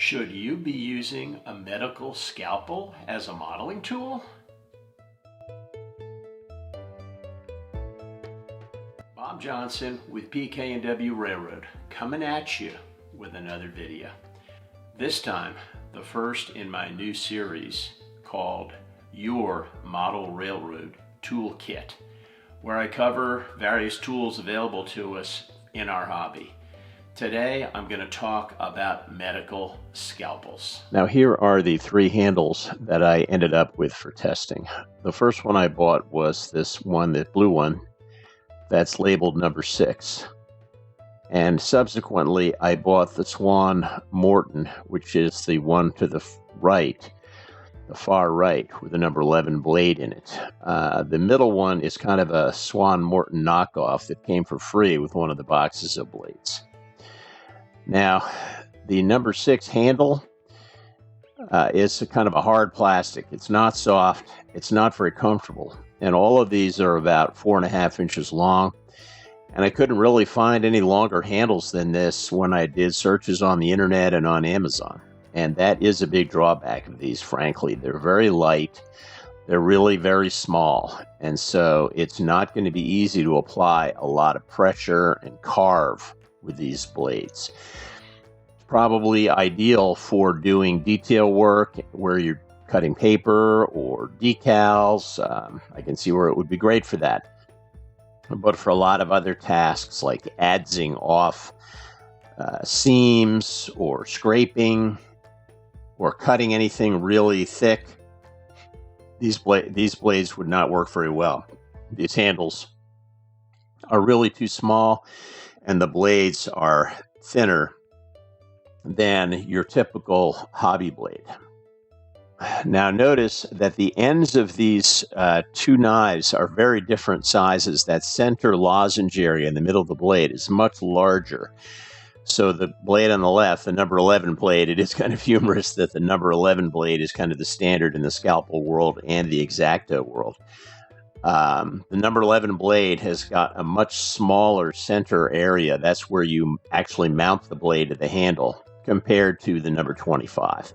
Should you be using a medical scalpel as a modeling tool? Bob Johnson with PK&W Railroad coming at you with another video. This time, the first in my new series called Your Model Railroad Toolkit, where I cover various tools available to us in our hobby. Today, I'm going to talk about medical scalpels. Now, here are the three handles that I ended up with for testing. The first one I bought was this one, the blue one, that's labeled number 6. And subsequently, I bought the Swan Morton, which is the one to the right, the far right, with the number 11 blade in it. The middle one is kind of a Swan Morton knockoff that came for free with one of the boxes of blades. Now, the number 6 handle is kind of a hard plastic. It's not soft. It's not very comfortable. And all of these are about 4.5 inches long. And I couldn't really find any longer handles than this when I did searches on the internet and on Amazon. And that is a big drawback of these, frankly. They're very light. They're really very small. And so it's not going to be easy to apply a lot of pressure and carve with these blades. It's probably ideal for doing detail work where you're cutting paper or decals. I can see where it would be great for that. But for a lot of other tasks like adzing off seams or scraping or cutting anything really thick, these blades would not work very well. These handles are really too small, and the blades are thinner than your typical hobby blade. Now notice that the ends of these two knives are very different sizes. That center lozenge area in the middle of the blade is much larger. So the blade on the left, the number 11 blade, it is kind of humorous that the number 11 blade is kind of the standard in the scalpel world and the X-Acto world. The number 11 blade has got a much smaller center area. That's where you actually mount the blade to the handle compared to the number 25.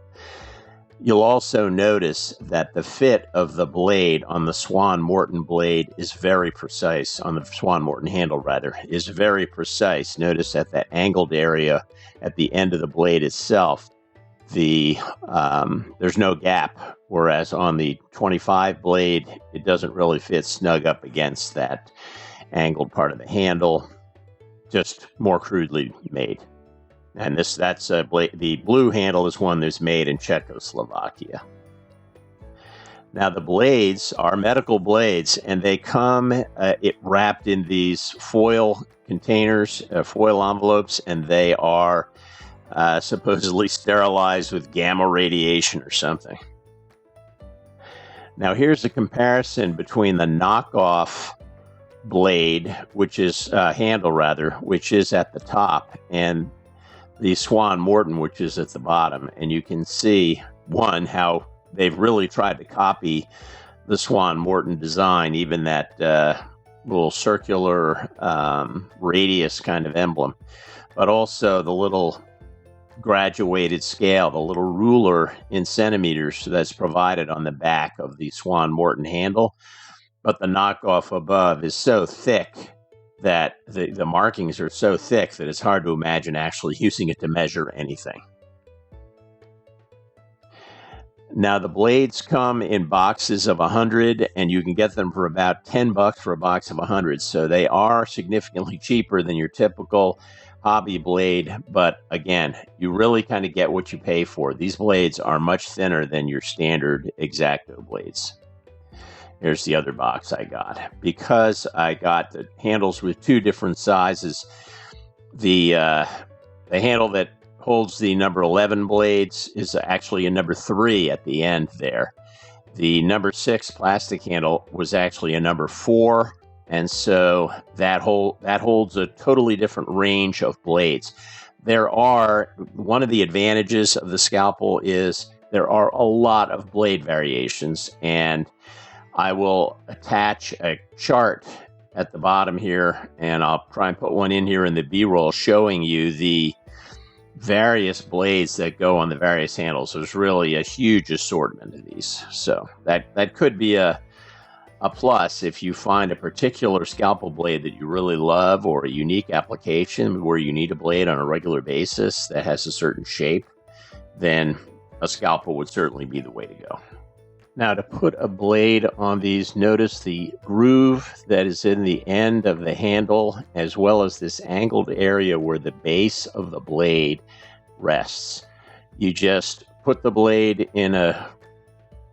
You'll also notice that the fit of the blade on the Swan Morton blade is very precise, on the Swan Morton handle rather, is very precise. Notice at that angled area at the end of the blade itself, there's no gap, whereas on the 25 blade, it doesn't really fit snug up against that angled part of the handle, just more crudely made. And that's a blade. The blue handle is one that's made in Czechoslovakia. Now the blades are medical blades, and they come wrapped in these foil containers, foil envelopes, and they are supposedly sterilized with gamma radiation or something. Now here's a comparison between the knockoff blade, which is handle rather, which is at the top, and the Swan Morton, which is at the bottom. And you can see, one, how they've really tried to copy the Swan Morton design, even that little circular radius kind of emblem, but also the little graduated scale, the little ruler in centimeters that's provided on the back of the Swan Morton handle. But the knockoff above is so thick that the markings are so thick that it's hard to imagine actually using it to measure anything. Now the blades come in boxes of 100, and you can get them for about $10 for a box of 100. So they are significantly cheaper than your typical hobby blade, but again, you really kind of get what you pay for. These blades are much thinner than your standard X-Acto blades. Here's the other box I got. Because I got the handles with two different sizes, the handle that holds the number 11 blades is actually a number 3 at the end there. The number 6 plastic handle was actually a number 4, and so that holds a totally different range of blades. One of the advantages of the scalpel is there are a lot of blade variations, and I will attach a chart at the bottom here, and I'll try and put one in here in the B-roll showing you the various blades that go on the various handles. There's really a huge assortment of these. So that could be a plus if you find a particular scalpel blade that you really love, or a unique application where you need a blade on a regular basis that has a certain shape, then a scalpel would certainly be the way to go. Now, to put a blade on these, notice the groove that is in the end of the handle, as well as this angled area where the base of the blade rests. You just put the blade in a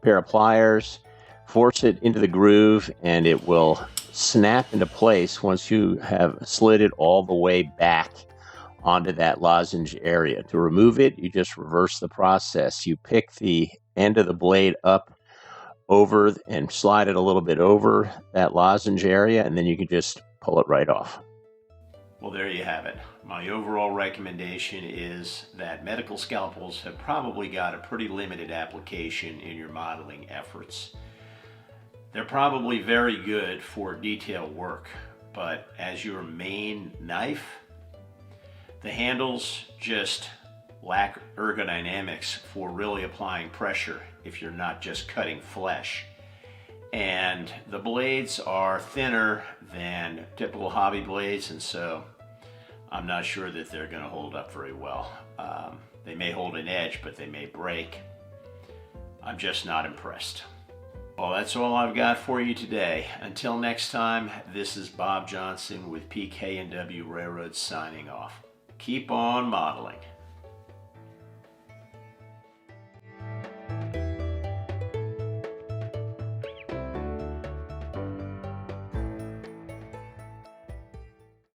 pair of pliers, force it into the groove, and it will snap into place once you have slid it all the way back onto that lozenge area. To remove it, you just reverse the process. You pick the end of the blade up over and slide it a little bit over that lozenge area, and then you can just pull it right off. Well, there you have it. My overall recommendation is that medical scalpels have probably got a pretty limited application in your modeling efforts. They're probably very good for detail work, but as your main knife, the handles just lack ergodynamics for really applying pressure if you're not just cutting flesh. And the blades are thinner than typical hobby blades, and so I'm not sure that they're going to hold up very well. They may hold an edge, but they may break. I'm just not impressed. Well, that's all I've got for you today. Until next time, this is Bob Johnson with PK&W Railroad signing off. Keep on modeling.